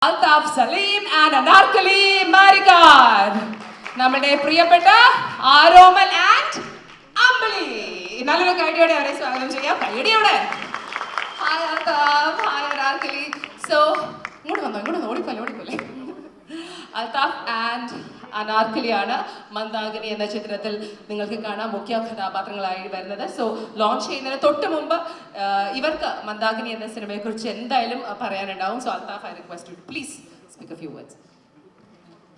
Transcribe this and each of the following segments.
Altaf Salim and Anarkali Marikan. നമ്മുടെ പ്രിയപ്പെട്ട ആരോമൽ and അമ്പലി. നല്ലൊരു കൈഡിയോടെ അവരെ സ്വാഗതം ചെയ്യാം. കൈഡിയോടെ hi Althaf, hi Anarkali. So ഇങ്ങോട്ട് ഓടിപ്പോലെ. അൽതാഫ് ആൻഡ് അനാർക്കലിയാണ് മന്ദാകിനി എന്ന ചിത്രത്തിൽ നിങ്ങൾക്ക് കാണാം മുഖ്യ കഥാപാത്രങ്ങളായി വരുന്നത്. സോ ലോഞ്ച് ചെയ്യുന്നതിന് തൊട്ട് മുമ്പ് ഇവർക്ക് മന്ദാകിനി എന്ന സിനിമയെ കുറിച്ച് എന്തായാലും പറയാനുണ്ടാവും. So Althaf, I request you please speak a few words.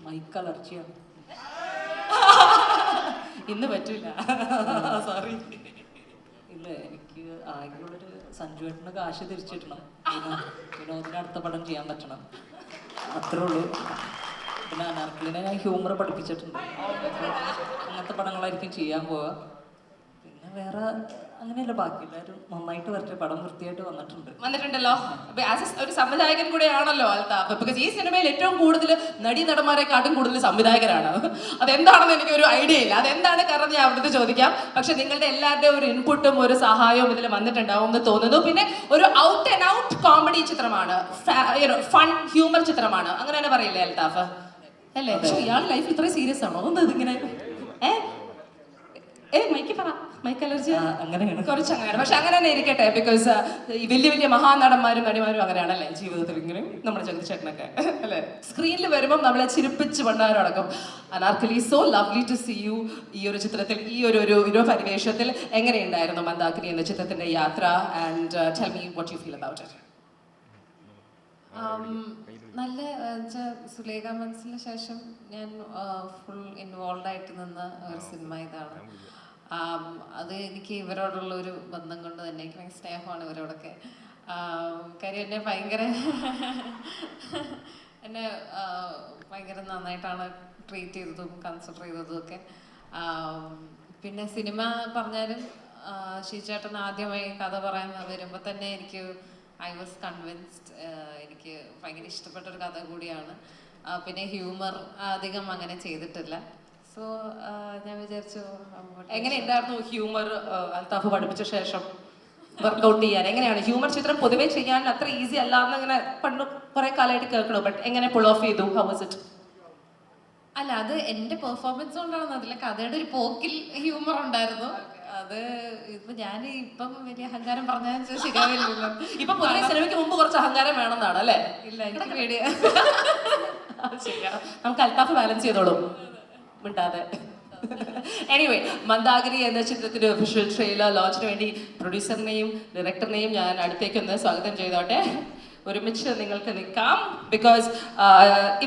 Mic അലർജിയാണ്, ഇന്ന് പറ്റൂല, സോറി. ഇല്ല, എനിക്ക് ആകെയുള്ളൊരു സഞ്ജുവേട്ടന് കാശ് തിരിച്ചിട്ടണം, വിനോദിന് അടുത്ത പടം ചെയ്യാൻ പറ്റണം, അത്രേ ഉള്ളൂ. പിന്നെ അനാർക്കലിനെ ഞാൻ ഹ്യൂമർ പഠിപ്പിച്ചിട്ടുണ്ട്. അങ്ങനത്തെ പടങ്ങളായിരിക്കും ചെയ്യാൻ പോവുക. പിന്നെ വേറെ അങ്ങനെയല്ല, ബാക്കി എല്ലാവരും നന്നായിട്ട് വരട്ടെ. പടം വൃത്തിയായിട്ട് വന്നിട്ടുണ്ടല്ലോ. ഒരു സംവിധായകൻ കൂടെയാണല്ലോ അൽതാഫ്. ബിക്കോസ് ഈ സിനിമയിൽ ഏറ്റവും കൂടുതൽ നടന്മാരെക്കാട്ടും കൂടുതൽ സംവിധായകരാണ്. അതെന്താണെന്ന് എനിക്കൊരു ഐഡിയ ഇല്ല. അതെന്താണ് കാരണം ഞാൻ അവിടുത്തെ ചോദിക്കാം. പക്ഷെ നിങ്ങളുടെ എല്ലാവരുടെയും ഒരു ഇൻപുട്ടും ഒരു സഹായവും ഇതിൽ വന്നിട്ടുണ്ടാവും എന്ന് തോന്നുന്നു. പിന്നെ ഒരു ഔട്ട് ആൻഡ് ഔട്ട് കോമഡി ചിത്രമാണ്, ഫൺ ഹ്യൂമർ ചിത്രമാണ്, അങ്ങനെ തന്നെ പറയില്ലേ അൽതാഫ് അല്ലേ? പക്ഷെ ഇയാൾ ലൈഫ് ഇത്രയും സീരിയസ് ആണോ? എന്താ ഇതിങ്ങനെ മൈക്ക് പറ, മൈക്ക് അലർജി അങ്ങനെയാണ്, കുറച്ച് അങ്ങനെയാണ്. പക്ഷെ അങ്ങനെ തന്നെ ഇരിക്കട്ടെ. ബിക്കോസ് ഈ വലിയ വലിയ മഹാനടന്മാരും നടിമാരും അങ്ങനെയാണല്ലേ ജീവിതത്തിൽ. ഇങ്ങനെ നമ്മുടെ ജഗതിച്ചേട്ടനൊക്കെ അല്ലേ സ്ക്രീനിൽ വരുമ്പോൾ നമ്മളെ ചിരിപ്പിച്ച് പണ്ടാരടക്കും. Anarkali, so lovely to see you ഈ ഒരു ചിത്രത്തിൽ, ഈ ഒരു പരിവേഷത്തിൽ. എങ്ങനെയുണ്ടായിരുന്നു മന്ദാകിനി എന്ന ചിത്രത്തിന്റെ യാത്ര? And tell me what you feel about it. നല്ല സുലേഖ മനസ്സിന് ശേഷം ഞാൻ ഫുൾ ഇൻവോൾവ് ആയിട്ട് നിന്ന ഒരു സിനിമ ഇതാണ്. അത് എനിക്ക് ഇവരോടുള്ള ഒരു ബന്ധം കൊണ്ട് തന്നെ എനിക്ക് ഭയങ്കര സ്നേഹമാണ് ഇവരോടൊക്കെ. കാര്യം എന്നെ ഭയങ്കര നന്നായിട്ടാണ് ട്രീറ്റ് ചെയ്തതും കൺസിഡർ ചെയ്തതും ഒക്കെ. പിന്നെ സിനിമ പറഞ്ഞാലും ഷീചേട്ടൻ ആദ്യമായി കഥ പറയാൻ വരുമ്പോൾ തന്നെ എനിക്ക് ഐ വാസ് കൺവിൻസ്ഡ്. എനിക്ക് ഭയങ്കര ഇഷ്ടപ്പെട്ടൊരു കഥ കൂടിയാണ്. പിന്നെ ഹ്യൂമർ അധികം അങ്ങനെ ചെയ്തിട്ടില്ല. സോ ഞാൻ വിചാരിച്ചു എങ്ങനെയുണ്ടായിരുന്നു ഹ്യൂമർ അൽതാഫ് പഠിപ്പിച്ച ശേഷം വർക്ക്ഔട്ട് ചെയ്യാൻ? എങ്ങനെയാണ് ഹ്യൂമർ ചിത്രം പൊതുവേ ചെയ്യാൻ അത്ര ഈസി അല്ല എന്ന് ഇങ്ങനെ പണ്ട് കുറെ കാലമായിട്ട് കേൾക്കണു. ബട്ട് എങ്ങനെ പുൾ ഓഫ് ചെയ്തു? How was it? അല്ല, അത് എൻ്റെ പെർഫോമൻസ് കൊണ്ടാണെന്ന് അതില്ല, കഥയുടെ ഒരു പോക്കിൽ ഹ്യൂമർ ഉണ്ടായിരുന്നു. അത് ഇപ്പൊ ഞാൻ ഇപ്പം വലിയ അഹങ്കാരം പറഞ്ഞാൽ ശരിയാവില്ലല്ലോ. ഇപ്പൊ പൊതുവെ സിനിമയ്ക്ക് മുമ്പ് കുറച്ച് അഹങ്കാരം വേണമെന്നാണ് അല്ലേ? ഇല്ല, എനിക്ക് പേടിയാ. ശരിയാ, നമുക്ക് അൽതാഫ് ബാലൻസ് ചെയ്തോളും മിണ്ടാതെ. എനിവേ, മന്ദാകിനി എന്ന ചിത്രത്തിന്റെ ഒഫീഷ്യൽ ട്രെയിലർ ലോഞ്ചിന് വേണ്ടി പ്രൊഡ്യൂസറിനെയും ഡയറക്ടറിനെയും ഞാൻ അടുത്തേക്കൊന്ന് സ്വാഗതം ചെയ്തോട്ടെ. ഒരുമിച്ച് നിങ്ങൾക്ക് നിൽക്കാം. ബിക്കോസ്